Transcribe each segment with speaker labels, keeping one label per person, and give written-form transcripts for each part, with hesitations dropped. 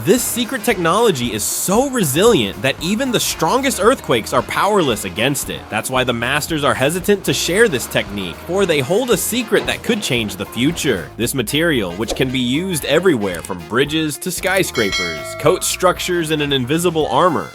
Speaker 1: This secret technology is so resilient that even the strongest earthquakes are powerless against it. That's why the masters are hesitant to share this technique, for they hold a secret that could change the future. This material, which can be used everywhere from bridges to skyscrapers, coats structures in an invisible armor.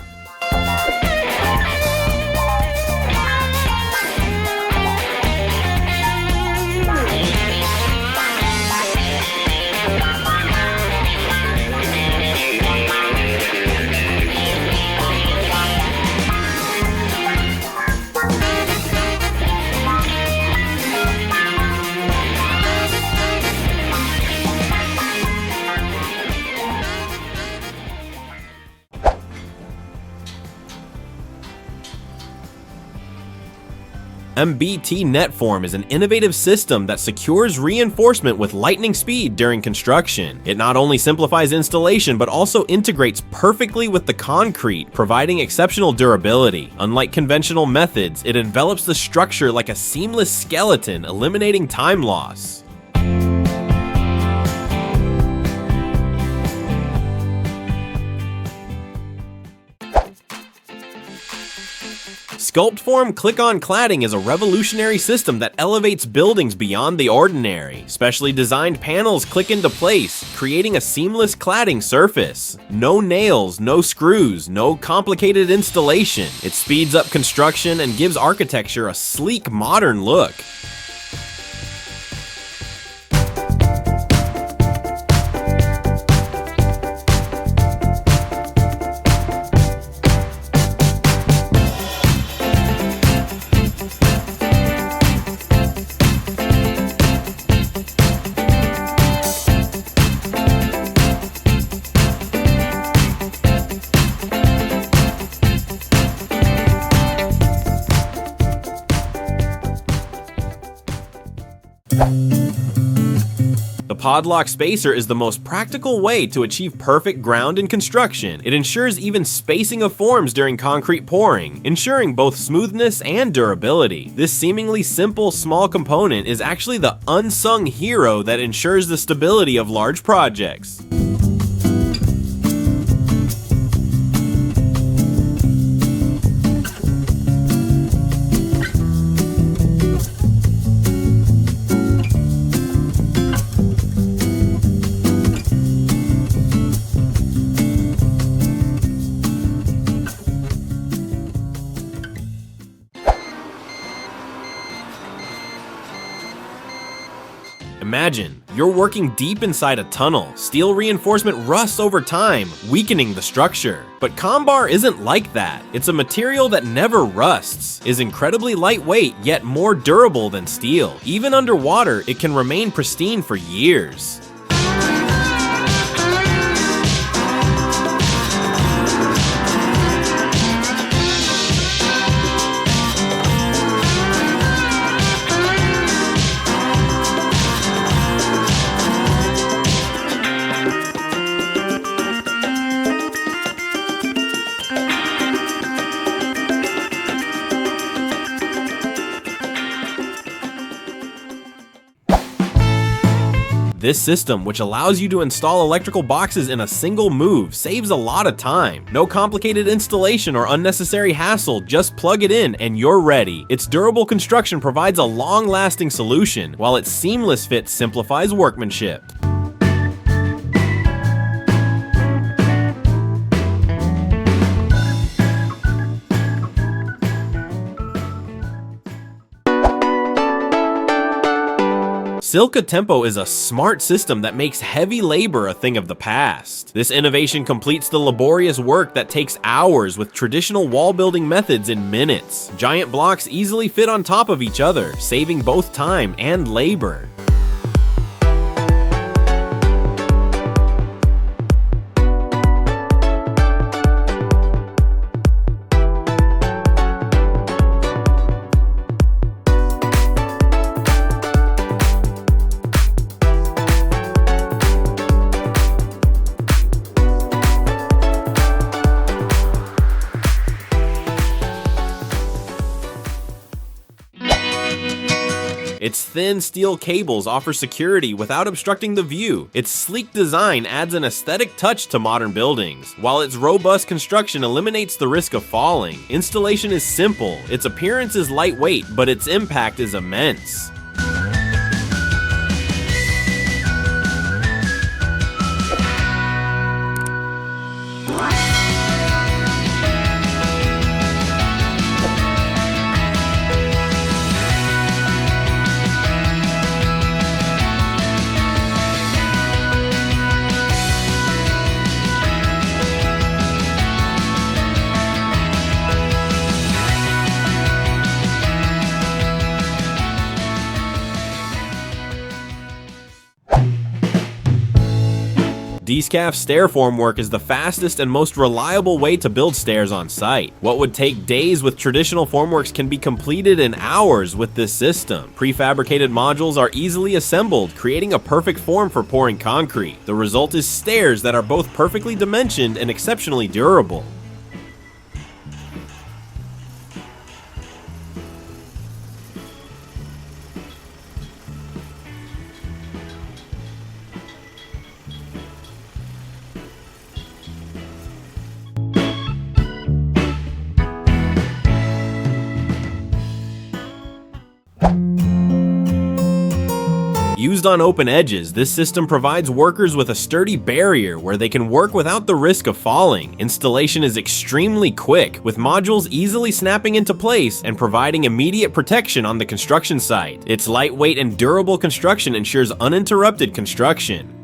Speaker 1: MBT Netform is an innovative system that secures reinforcement with lightning speed during construction. It not only simplifies installation but also integrates perfectly with the concrete, providing exceptional durability. Unlike conventional methods, it envelops the structure like a seamless skeleton, eliminating time loss. Sculptform click-on cladding is a revolutionary system that elevates buildings beyond the ordinary. Specially designed panels click into place, creating a seamless cladding surface. No nails, no screws, no complicated installation. It speeds up construction and gives architecture a sleek, modern look. The Podlock Spacer is the most practical way to achieve perfect ground in construction. It ensures even spacing of forms during concrete pouring, ensuring both smoothness and durability. This seemingly simple, small component is actually the unsung hero that ensures the stability of large projects. Imagine, you're working deep inside a tunnel. Steel reinforcement rusts over time, weakening the structure. But Combar isn't like that. It's a material that never rusts, is incredibly lightweight yet more durable than steel. Even underwater, it can remain pristine for years. This system, which allows you to install electrical boxes in a single move, saves a lot of time. No complicated installation or unnecessary hassle, just plug it in and you're ready. Its durable construction provides a long-lasting solution, while its seamless fit simplifies workmanship. Silca Tempo is a smart system that makes heavy labor a thing of the past. This innovation completes the laborious work that takes hours with traditional wall building methods in minutes. Giant blocks easily fit on top of each other, saving both time and labor. Its thin steel cables offer security without obstructing the view. Its sleek design adds an aesthetic touch to modern buildings, while its robust construction eliminates the risk of falling. Installation is simple, its appearance is lightweight, but its impact is immense. D-Scaf stair formwork is the fastest and most reliable way to build stairs on site. What would take days with traditional formworks can be completed in hours with this system. Prefabricated modules are easily assembled, creating a perfect form for pouring concrete. The result is stairs that are both perfectly dimensioned and exceptionally durable. Used on open edges, this system provides workers with a sturdy barrier where they can work without the risk of falling. Installation is extremely quick, with modules easily snapping into place and providing immediate protection on the construction site. Its lightweight and durable construction ensures uninterrupted construction.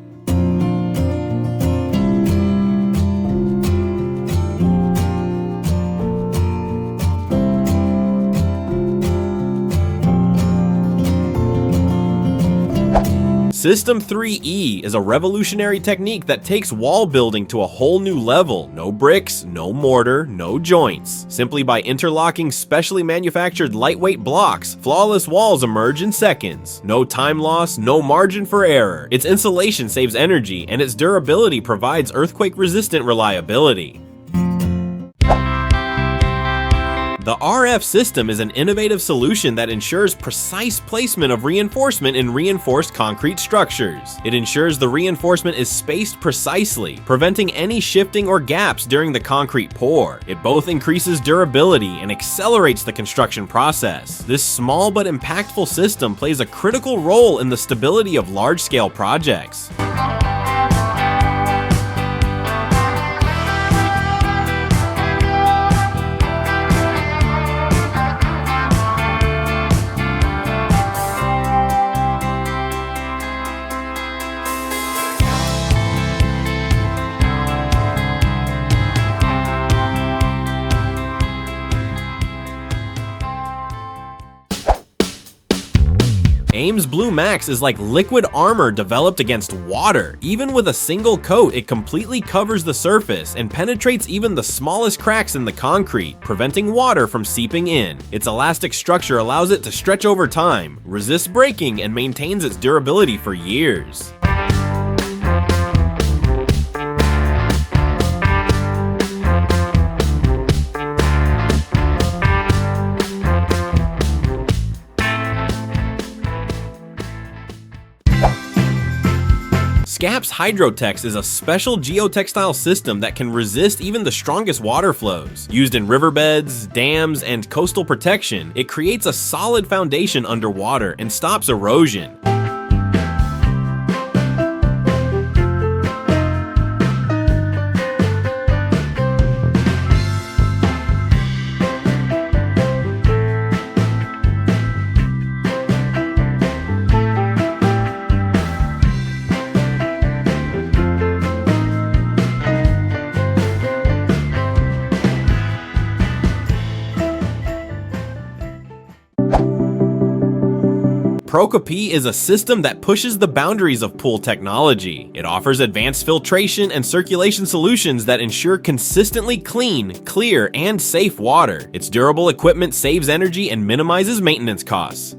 Speaker 1: System 3E is a revolutionary technique that takes wall building to a whole new level. No bricks, no mortar, no joints. Simply by interlocking specially manufactured lightweight blocks, flawless walls emerge in seconds. No time loss, no margin for error. Its insulation saves energy, and its durability provides earthquake-resistant reliability. The RF system is an innovative solution that ensures precise placement of reinforcement in reinforced concrete structures. It ensures the reinforcement is spaced precisely, preventing any shifting or gaps during the concrete pour. It both increases durability and accelerates the construction process. This small but impactful system plays a critical role in the stability of large-scale projects. Ames Blue Max is like liquid armor developed against water. Even with a single coat, it completely covers the surface and penetrates even the smallest cracks in the concrete, preventing water from seeping in. Its elastic structure allows it to stretch over time, resist breaking, and maintains its durability for years. Scap's Hydrotex is a special geotextile system that can resist even the strongest water flows. Used in riverbeds, dams, and coastal protection, it creates a solid foundation underwater and stops erosion. Pro-Kopi is a system that pushes the boundaries of pool technology. It offers advanced filtration and circulation solutions that ensure consistently clean, clear, and safe water. Its durable equipment saves energy and minimizes maintenance costs.